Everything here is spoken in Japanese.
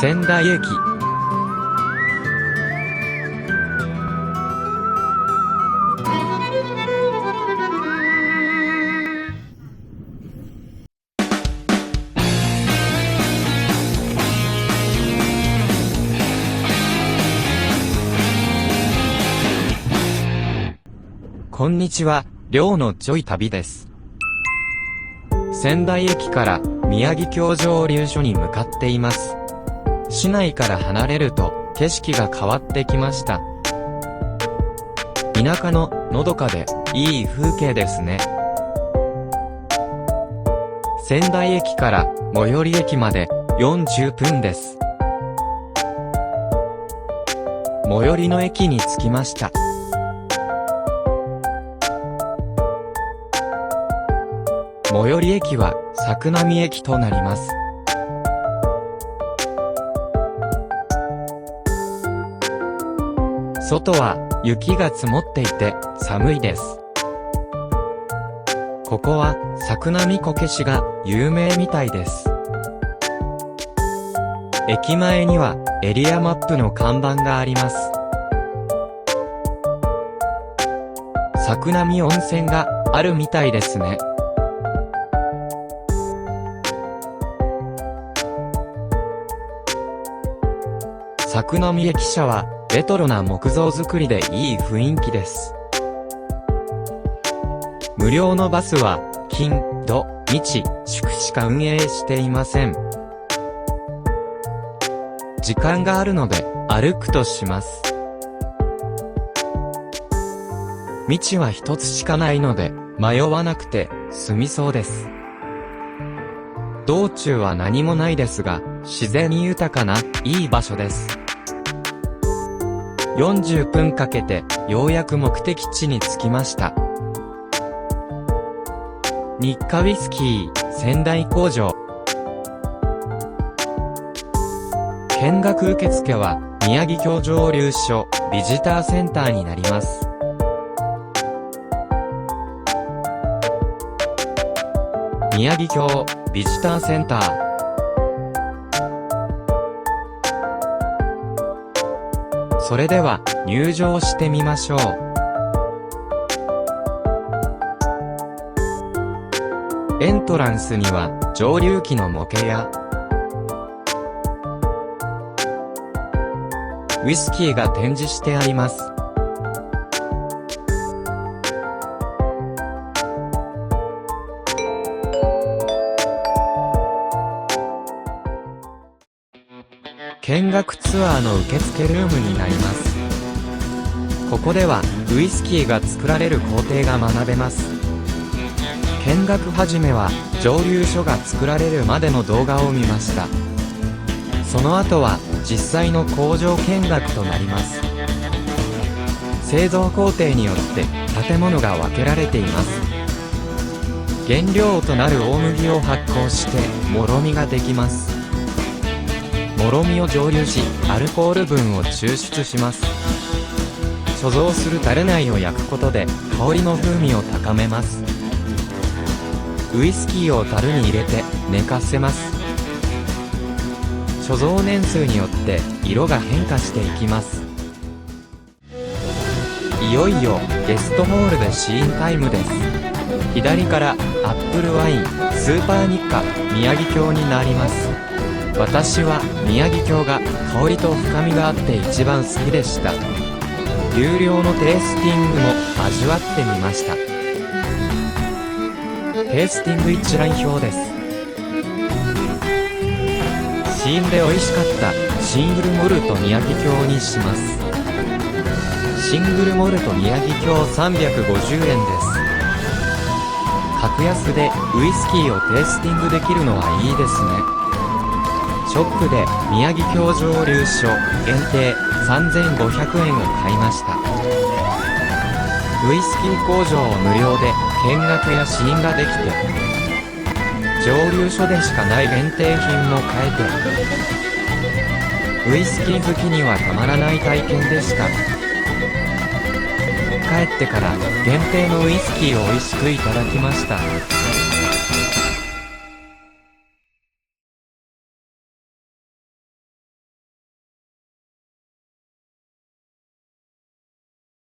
仙台駅。こんにちは、りょうのちょい旅です。仙台駅から宮城郷蒸留所に向かっています。市内から離れると景色が変わってきました。田舎ののどかでいい風景ですね。仙台駅から最寄り駅まで40分です。最寄りの駅に着きました。最寄り駅は作並駅となります。外は雪が積もっていて寒いです。ここは作並こけしが有名みたいです。駅前にはエリアマップの看板があります。作並温泉があるみたいですね。作並駅舎はレトロな木造造りでいい雰囲気です。無料のバスは金、土、日、祝しか運営していません。時間があるので歩くとします。道は一つしかないので迷わなくて済みそうです。道中は何もないですが、自然豊かないい場所です。40分かけてようやく目的地に着きました。日課ウイスキー仙台工場。見学受付は宮城郷蒸留所ビジターセンターになります。宮城郷ビジターセンター。それでは入場してみましょう。エントランスには蒸留機の模型やウイスキーが展示してあります。見学ツアーの受付ルームになります。ここではウイスキーが作られる工程が学べます。見学始めは蒸留所が作られるまでの動画を見ました。その後は実際の工場見学となります。製造工程によって建物が分けられています。原料となる大麦を発酵してもろみができます。もろみを蒸留し、アルコール分を抽出します。貯蔵する樽内を焼くことで香りの風味を高めます。ウイスキーを樽に入れて寝かせます。貯蔵年数によって色が変化していきます。いよいよゲストホールで試飲タイムです。左からアップルワインスーパーニッカ宮城郷になります。私は宮城郷が香りと深みがあって一番好きでした。有料のテイスティングも味わってみました。テイスティング一覧表です。試飲で美味しかったシングルモルト宮城郷にします。シングルモルト宮城郷350円です。格安でウイスキーをテイスティングできるのはいいですね。ショップで宮城郷蒸留所限定3500円を買いました。ウイスキー工場を無料で見学や試飲ができて、蒸留所でしかない限定品も買えて、ウイスキー好きにはたまらない体験でした。帰ってから限定のウイスキーを美味しくいただきました。